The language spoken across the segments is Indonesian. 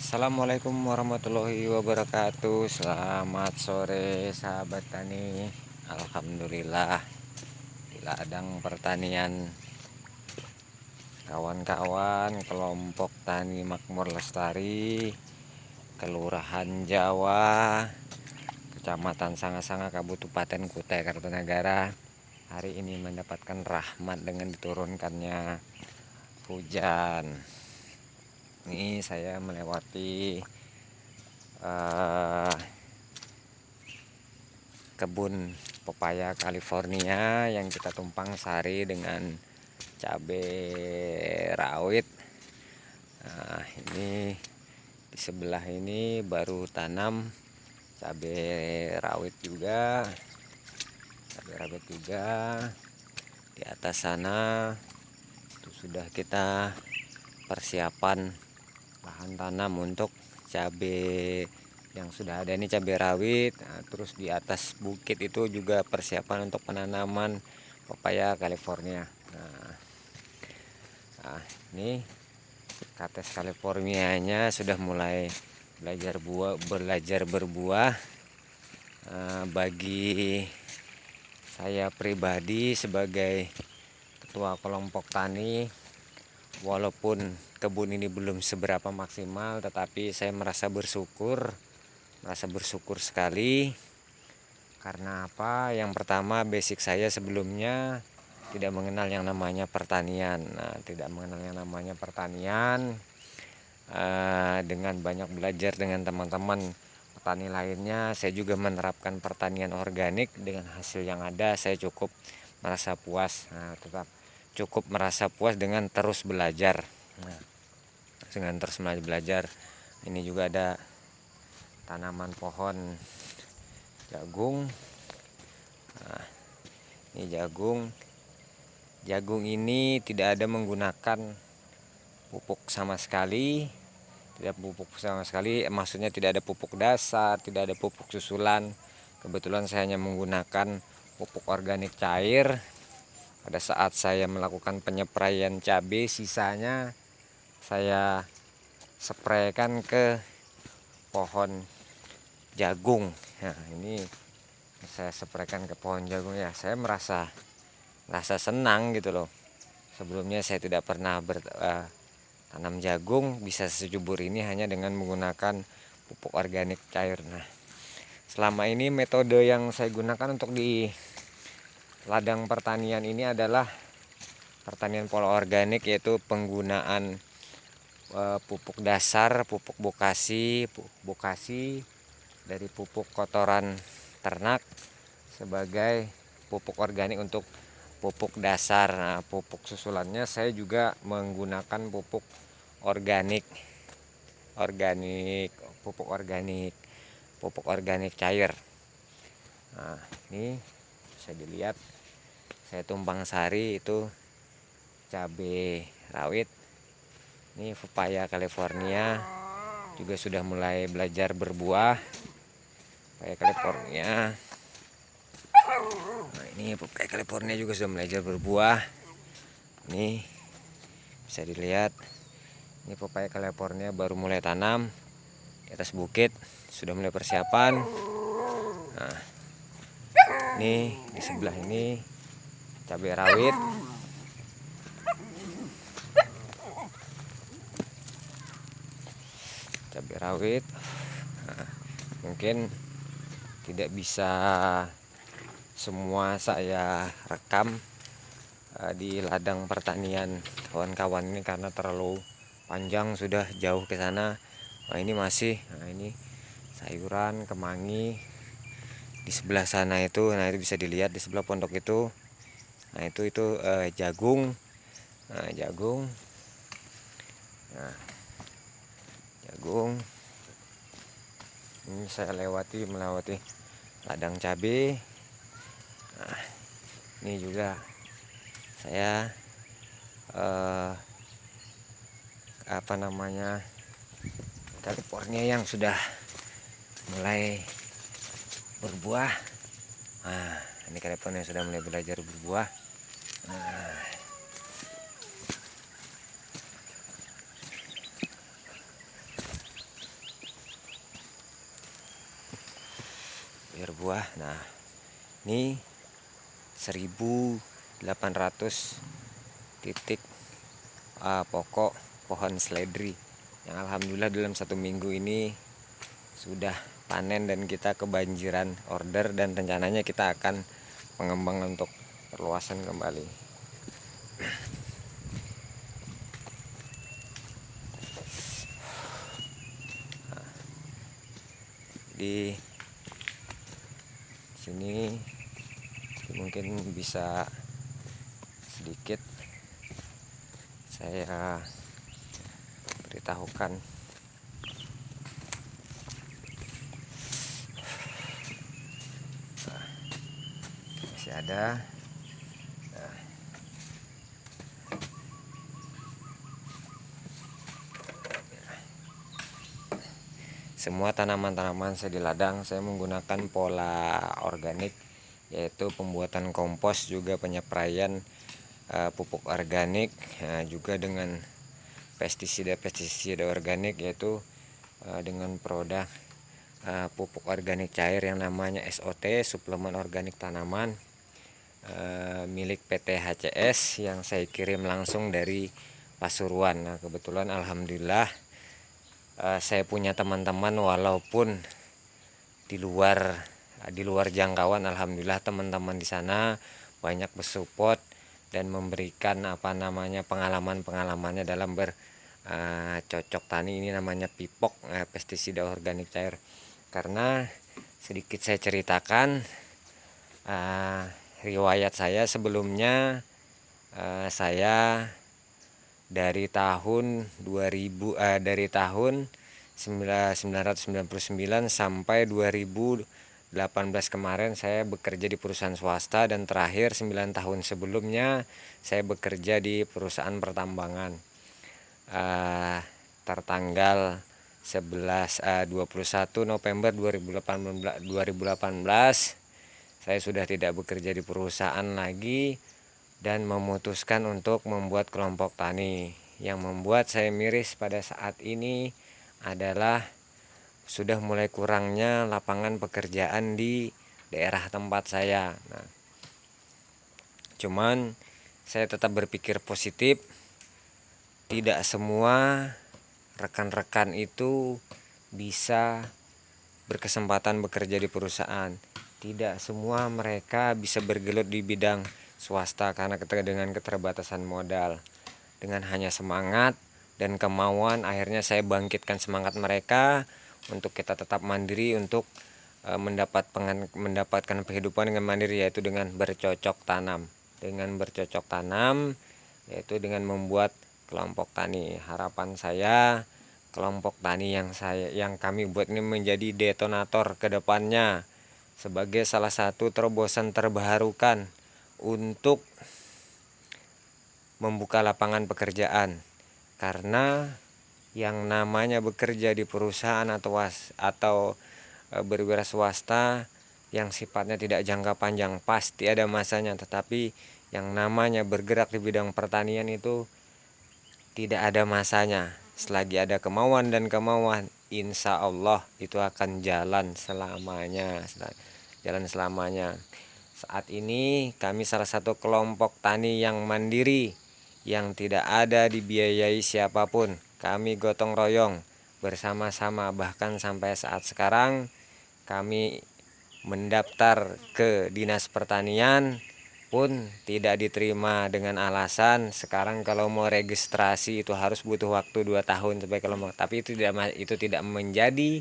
Assalamualaikum warahmatullahi wabarakatuh. Selamat sore sahabat tani. Alhamdulillah di ladang pertanian kawan-kawan kelompok tani Makmur Lestari, Kelurahan Jawa, Kecamatan Sanga-Sanga, Kabupaten Kutai Kartanegara, hari ini mendapatkan rahmat dengan diturunkannya hujan. Ini saya melewati kebun pepaya California yang kita tumpang sari dengan cabai rawit. Nah, ini di sebelah ini baru tanam cabai rawit juga. Di atas sana itu sudah kita persiapan lahan tanam untuk cabai yang sudah ada, ini cabai rawit. Nah, terus di atas bukit itu juga persiapan untuk penanaman pepaya California. Nah, ini kates Californianya sudah mulai belajar berbuah. Bagi saya pribadi sebagai ketua kelompok tani, walaupun kebun ini belum seberapa maksimal, tetapi saya merasa bersyukur sekali. Karena apa? Yang pertama, basic saya sebelumnya tidak mengenal yang namanya pertanian. Dengan banyak belajar dengan teman-teman petani lainnya, saya juga menerapkan pertanian organik. Dengan hasil yang ada, saya cukup merasa puas. Cukup merasa puas dengan terus belajar. Ini juga ada tanaman pohon jagung. Ini jagung ini tidak ada menggunakan pupuk sama sekali. Maksudnya tidak ada pupuk dasar, tidak ada pupuk susulan. Kebetulan saya hanya menggunakan pupuk organik cair. Pada saat saya melakukan penyepraian cabai, sisanya saya spraykan ke pohon jagung. Nah, ini saya spraykan ke pohon jagung, ya saya merasa senang gitu loh. Sebelumnya saya tidak pernah tanam jagung bisa sejubur ini hanya dengan menggunakan pupuk organik cair. Nah, selama ini metode yang saya gunakan untuk di ladang pertanian ini adalah pertanian pola organik, yaitu penggunaan pupuk dasar, pupuk bokasi dari pupuk kotoran ternak sebagai pupuk organik untuk pupuk dasar. Nah, pupuk susulannya saya juga menggunakan pupuk organik cair. Nah, ini bisa dilihat saya tumpang sari itu cabai rawit. Ini pepaya California juga sudah mulai belajar berbuah. Pepaya California. Nah, ini pepaya California juga sudah belajar berbuah. Ini bisa dilihat. Ini pepaya California baru mulai tanam di atas bukit, sudah mulai persiapan. Nah, ini di sebelah ini cabai rawit. Nah, mungkin tidak bisa semua saya rekam di ladang pertanian kawan-kawan ini karena terlalu panjang, sudah jauh ke sana. Nah, ini ini sayuran kemangi di sebelah sana itu. Nah, itu bisa dilihat di sebelah pondok itu. Nah, itu jagung. Nah, jagung. Ini saya melewati ladang cabai. Nah, ini juga saya California yang sudah mulai berbuah. Nah, ini California sudah mulai belajar berbuah. Nah, air buah. Nah, ini 1.800 titik pokok pohon seledri yang alhamdulillah dalam 1 minggu ini sudah panen dan kita kebanjiran order, dan rencananya kita akan pengembangan untuk perluasan kembali. Di sini mungkin bisa sedikit saya beritahukan. Masih ada. Semua tanaman-tanaman saya di ladang saya menggunakan pola organik, yaitu pembuatan kompos, juga penyepraian pupuk organik, juga dengan pestisida organik, yaitu dengan produk pupuk organik cair yang namanya SOT, suplemen organik tanaman, milik PT HCS yang saya kirim langsung dari Pasuruan. Nah, kebetulan alhamdulillah saya punya teman-teman walaupun di luar jangkauan, alhamdulillah teman-teman di sana banyak bersupport dan memberikan pengalamannya dalam bercocok tani. Ini namanya pipok, pestisida organik cair. Karena sedikit saya ceritakan riwayat saya sebelumnya, saya dari tahun 1999 sampai 2018 kemarin saya bekerja di perusahaan swasta, dan terakhir 9 tahun sebelumnya saya bekerja di perusahaan pertambangan. Tertanggal 21 November 2018 saya sudah tidak bekerja di perusahaan lagi dan memutuskan untuk membuat kelompok tani. Yang membuat saya miris pada saat ini adalah sudah mulai kurangnya lapangan pekerjaan di daerah tempat saya. Nah, cuman saya tetap berpikir positif. Tidak semua rekan-rekan itu bisa berkesempatan bekerja di perusahaan. Tidak semua mereka bisa bergelut di bidang swasta karena dengan keterbatasan modal. Dengan hanya semangat dan kemauan, akhirnya saya bangkitkan semangat mereka untuk kita tetap mandiri, untuk mendapatkan kehidupan dengan mandiri, yaitu dengan bercocok tanam. Yaitu dengan membuat kelompok tani. Harapan saya kelompok tani yang kami buat ini menjadi detonator ke depannya, sebagai salah satu terobosan terbarukan untuk membuka lapangan pekerjaan. Karena yang namanya bekerja di perusahaan atau berwira swasta yang sifatnya tidak jangka panjang pasti ada masanya, tetapi yang namanya bergerak di bidang pertanian itu tidak ada masanya. Selagi ada kemauan, insya Allah itu akan jalan selamanya. Saat ini kami salah satu kelompok tani yang mandiri, yang tidak ada dibiayai siapapun. Kami gotong royong bersama-sama, bahkan sampai saat sekarang kami mendaftar ke Dinas Pertanian pun tidak diterima dengan alasan sekarang kalau mau registrasi itu harus butuh waktu 2 tahun sampai tapi itu tidak menjadi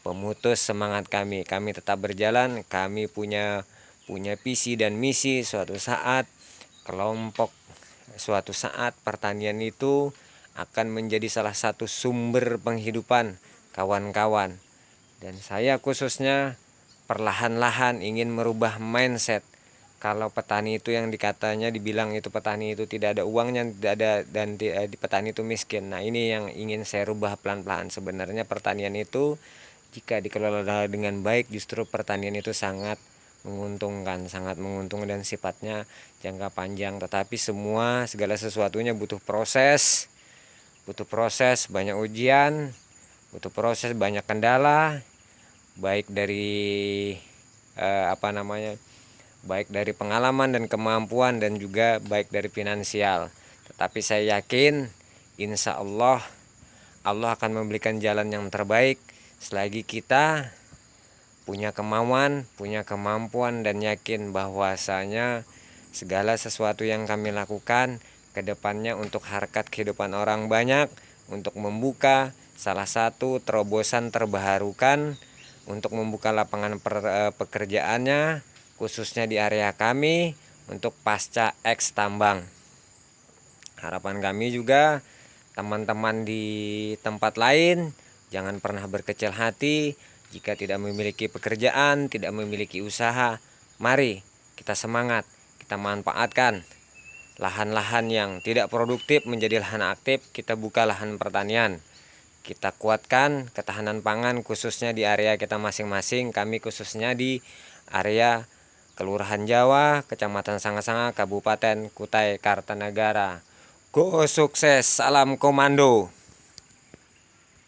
pemutus semangat kami. Kami tetap berjalan. Kami punya visi dan misi. Suatu saat pertanian itu akan menjadi salah satu sumber penghidupan kawan-kawan. Dan saya khususnya perlahan-lahan ingin merubah mindset. Kalau petani itu yang dibilang itu petani itu tidak ada uangnya, tidak ada, dan petani itu miskin. Nah, ini yang ingin saya rubah pelan-pelan. Sebenarnya pertanian itu jika dikelola dengan baik, justru pertanian itu sangat menguntungkan dan sifatnya jangka panjang. Tetapi segala sesuatunya butuh proses, banyak ujian, butuh proses, banyak kendala, baik dari baik dari pengalaman dan kemampuan, dan juga baik dari finansial. Tetapi saya yakin insya Allah Allah akan memberikan jalan yang terbaik selagi kita punya kemauan, punya kemampuan, dan yakin bahwasanya segala sesuatu yang kami lakukan ke depannya untuk harkat kehidupan orang banyak, untuk membuka salah satu terobosan terbarukan untuk membuka lapangan pekerjaannya khususnya di area kami untuk pasca eks tambang. Harapan kami juga teman-teman di tempat lain jangan pernah berkecil hati jika tidak memiliki pekerjaan, tidak memiliki usaha. Mari kita semangat, kita manfaatkan lahan-lahan yang tidak produktif menjadi lahan aktif, kita buka lahan pertanian. Kita kuatkan ketahanan pangan khususnya di area kita masing-masing. Kami khususnya di area Kelurahan Jawa, Kecamatan Sanga-Sanga, Kabupaten Kutai Kartanegara. Go sukses, salam komando.